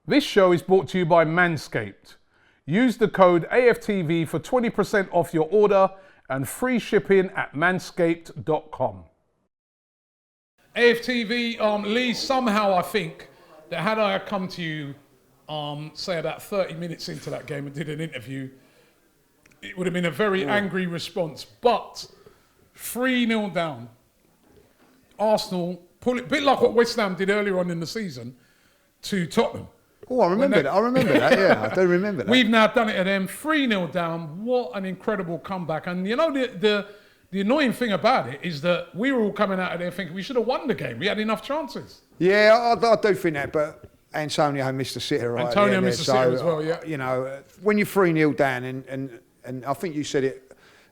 This show is brought to you by Manscaped. Use the code AFTV for 20% off your order and free shipping at manscaped.com. AFTV, Lee, somehow I think that had I come to you, say about 30 minutes into that game and did an interview, it would have been a very angry response. But 3-0 down, Arsenal pull it, a bit like what West Ham did earlier on in the season to Tottenham. Oh, I remember that. I remember that. Yeah, I do remember that. We've now done it to them, 3-0 down. What an incredible comeback! And you know the annoying thing about it is that we were all coming out of there thinking we should have won the game. We had enough chances. Yeah, I do think that, but Antonio missed a sitter right. Antonio missed a sitter as well. Yeah. You know, when you're 3-0 down, and I think you said it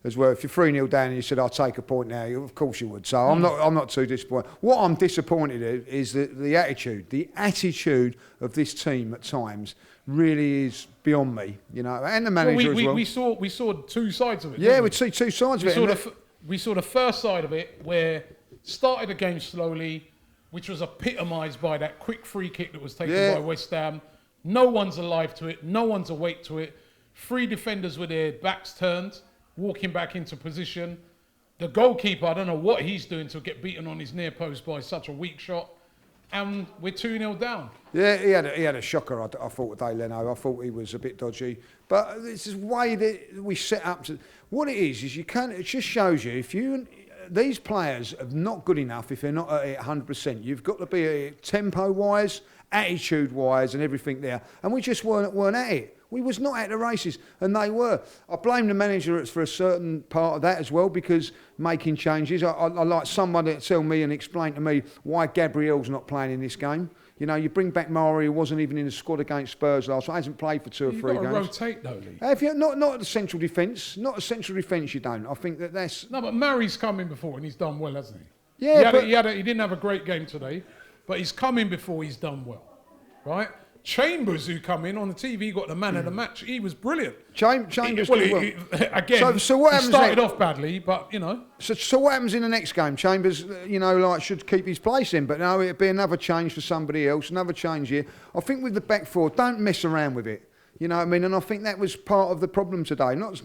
as well. If you're 3-0 down and you said I'll take a point now, of course you would. So I'm not too disappointed. What I'm disappointed in is the attitude. The attitude of this team at times really is beyond me. You know, and the manager as well. We saw two sides of it. Yeah, we'd see two sides of it. We saw the first side of it where started the game slowly, which was epitomised by that quick free kick that was taken by West Ham. No one's alive to it. No one's awake to it. 3 defenders with their backs turned, walking back into position. The goalkeeper, I don't know what he's doing to get beaten on his near post by such a weak shot. And we're 2-0 down. Yeah, he had a shocker, I thought, with Leno. I thought he was a bit dodgy. But this is the way that we set up to... What it is you can't... It just shows you, these players are not good enough if they're not at it 100%. You've got to be at it tempo-wise, attitude-wise and everything there. And we just weren't at it. We was not at the races, and they were. I blame the manager for a certain part of that as well, because making changes. I like somebody to tell me and explain to me why Gabriel's not playing in this game. You know, you bring back Mari, who wasn't even in the squad against Spurs last night, hasn't played for 2 or 3 games. You've got to rotate though, Lee. If you not the central defence, not a central defence, you don't. I think that's... No, but Mari's come in before and he's done well, hasn't he? Yeah, he didn't have a great game today, but he's come in before, he's done well, right? Chambers, who come in on the TV, got the man of the match. He was brilliant. Chambers again. So what happens? He started off badly, but you know. So what happens in the next game? Chambers, should keep his place in, but no, it'd be another change for somebody else. Another change here. I think with the back four, don't mess around with it. You know what I mean? And I think that was part of the problem today. Not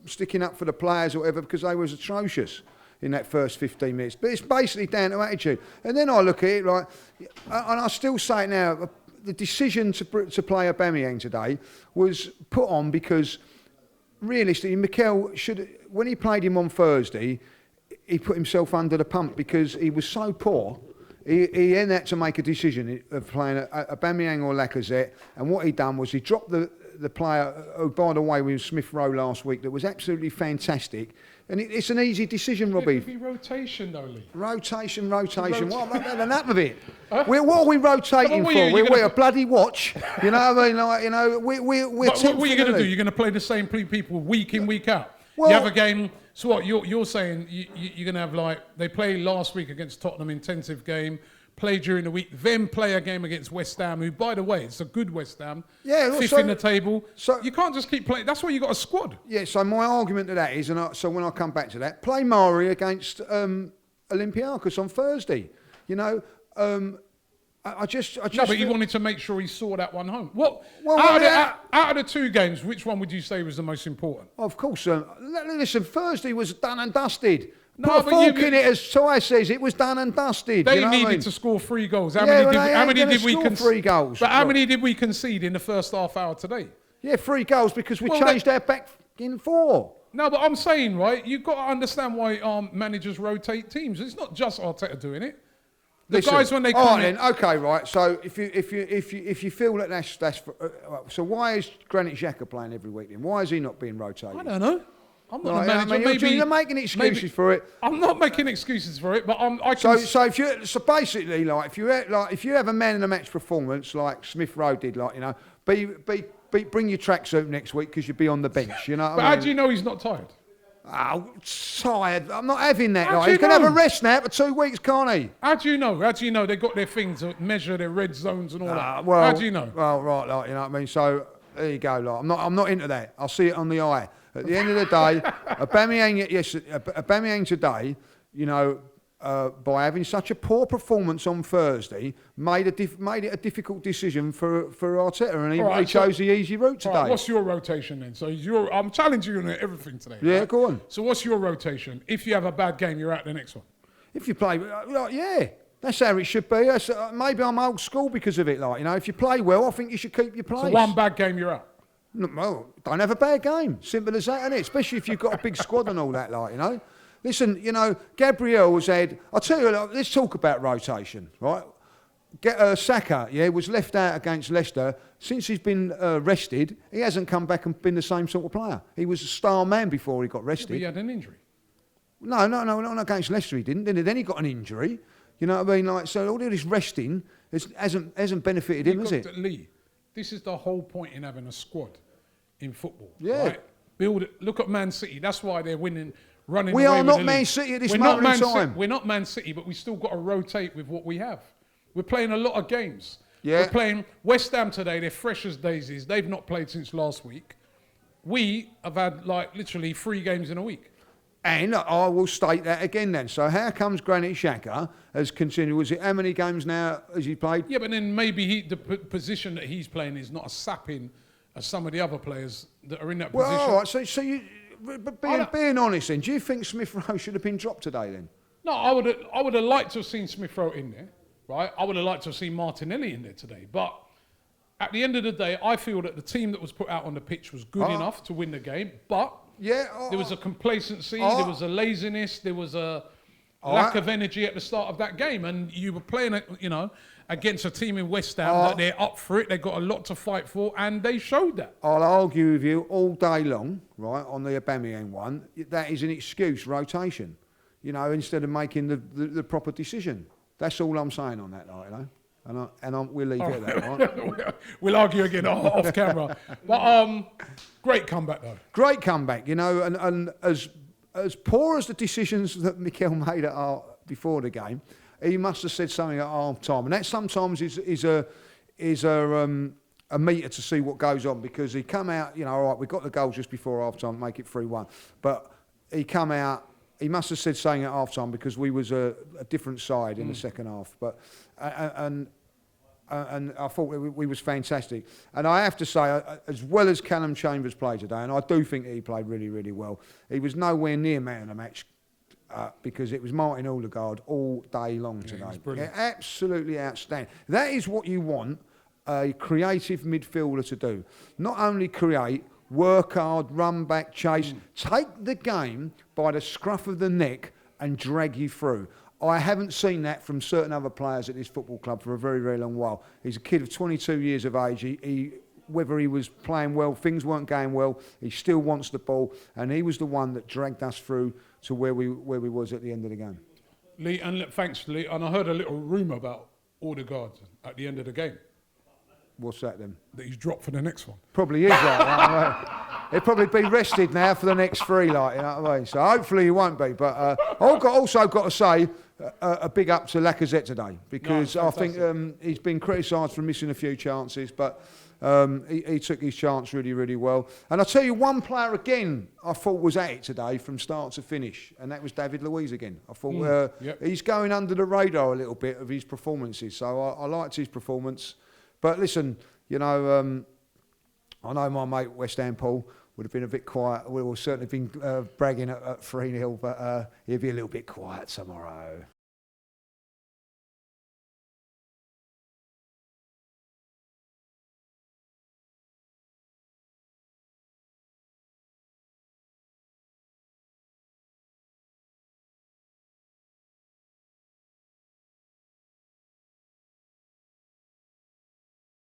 sticking up for the players or whatever, because they was atrocious in that first 15 minutes. But it's basically down to attitude. And then I look at it and I still say it now. The decision to play Aubameyang today was put on because, realistically, Mikel when he played him on Thursday, he put himself under the pump because he was so poor. He then had to make a decision of playing Aubameyang or Lacazette, and what he done was he dropped the player who, by the way, was Smith Rowe last week, that was absolutely fantastic. And it's an easy decision, Robbie. It'd be rotation, though, Lee. Rotation. What about the nap of it? What are we rotating for? We're a bloody watch. You know what I mean? We're what are you going to do? You're going to play the same people week in, week out? Well, you have a game. So what? You're saying you're going to have they play last week against Tottenham, intensive game. Play during the week, then play a game against West Ham, who, by the way, it's a good West Ham. Yeah, fifth in the table. So you can't just keep playing. That's why you got a squad. Yeah. So my argument to that is, so when I come back to that, play Mari against Olympiacos on Thursday. You know, I just. No, but he wanted to make sure he saw that one home. Out of the 2 games, which one would you say was the most important? Of course, listen. Thursday was done and dusted. Put a fork in it, as Ty says. It was done and dusted. They needed to score 3 goals. How many did we concede? 3 goals. But how many did we concede in the first half hour today? Yeah, 3 goals because we changed our back in 4. No, but I'm saying, right, you've got to understand why managers rotate teams. It's not just Arteta doing it. Guys, when they come in... Okay, right. So if you feel that that's so why is Granit Xhaka playing every week then? Why is he not being rotated? I don't know. I'm not a manager. You're making excuses for it. I'm not making excuses for it, but So basically, if you have a man in the match performance like Smith Rowe did, bring your tracksuit next week because you'll be on the bench. You know. But how do you know he's not tired? Oh, tired. I'm not having that. He's going to have a rest now for 2 weeks, can't he? How do you know? They've got their things to measure their red zones and all that. How do you know? Well, right, you know what I mean. So there you go. I'm not into that. I'll see it on the eye. At the end of the day, Aubameyang today, you know, by having such a poor performance on Thursday, made it a difficult decision for Arteta, and he chose the easy route today. Right, what's your rotation then? So I'm challenging you on everything today. Yeah, right? go on. So what's your rotation? If you have a bad game, you're out the next one. If you play, yeah, that's how it should be. Maybe I'm old school because of it. If you play well, I think you should keep your place. So one bad game, you're out. No, well, don't have a bad game. Simple as that, isn't it? Especially if you've got a big squad and all that, Listen, Gabriel was had. I'll tell you, let's talk about rotation, right? Saka, was left out against Leicester. Since he's been rested, he hasn't come back and been the same sort of player. He was a star man before he got rested. But he had an injury. No, not against Leicester he didn't. Then he got an injury. You know what I mean? So all of this resting hasn't benefited him, has it? Lee, this is the whole point in having a squad in football. Yeah. Right? Build it. Look at Man City. That's why they're winning. We are not Man City at this moment in time. We're not Man City, but we still got to rotate with what we have. We're playing a lot of games. Yeah. We're playing West Ham today. They're fresh as daisies. They've not played since last week. We have had literally 3 games in a week. And I will state that again then. So how comes Granit Xhaka has continued? How many games now has he played? Yeah, but then maybe the position that he's playing is not as sapping as some of the other players that are in that position. Well, all right. So you... But being honest then, do you think Smith Rowe should have been dropped today then? No, I would have liked to have seen Smith Rowe in there, right? I would have liked to have seen Martinelli in there today. But at the end of the day, I feel that the team that was put out on the pitch was good enough to win the game. But there was a complacency, there was a laziness, there was a lack of energy at the start of that game. And you were playing, against a team in West Ham that they're up for it. They've got a lot to fight for, and they showed that. I'll argue with you all day long, right, on the Aubameyang one. That is an excuse, rotation, instead of making the proper decision. That's all I'm saying on that, and we'll leave it at that, right? We'll argue again off camera. But great comeback, though. Great comeback, and as poor as the decisions that Mikel made before the game, he must have said something at half time, and that sometimes is a meter to see what goes on, because he come out, all right, we got the goal just before half time, make it 3-1, but he come out. He must have said something at half time, because we was a different side in the second half, but and I thought we was fantastic. And I have to say, as well as Callum Chambers played today, and I do think he played really, really well, he was nowhere near man of the match. Because it was Martin Odegaard all day long today. Absolutely outstanding. That is what you want a creative midfielder to do. Not only create, work hard, run back, chase. Take the game by the scruff of the neck and drag you through. I haven't seen that from certain other players at this football club for a very, very long while. He's a kid of 22 years of age. Whether he was playing well, things weren't going well, he still wants the ball, and he was the one that dragged us through to where we was at the end of the game. Lee, and thanks, Lee. And I heard a little rumour about Odegaard at the end of the game. What's that then? That he's dropped for the next one. Probably is, right? He'll probably be rested now for the next 3, you know what I mean? So hopefully he won't be. But I've also got to say a big up to Lacazette today, because I think he's been criticised for missing a few chances, but he took his chance really, really well. And I'll tell you, one player again I thought was at it today from start to finish, and that was David Luiz again. I thought he's going under the radar a little bit of his performances, so I liked his performance. But listen, I know my mate West Ham Paul would have been a bit quiet. We will certainly been bragging at 3-0, but he'll be a little bit quiet tomorrow.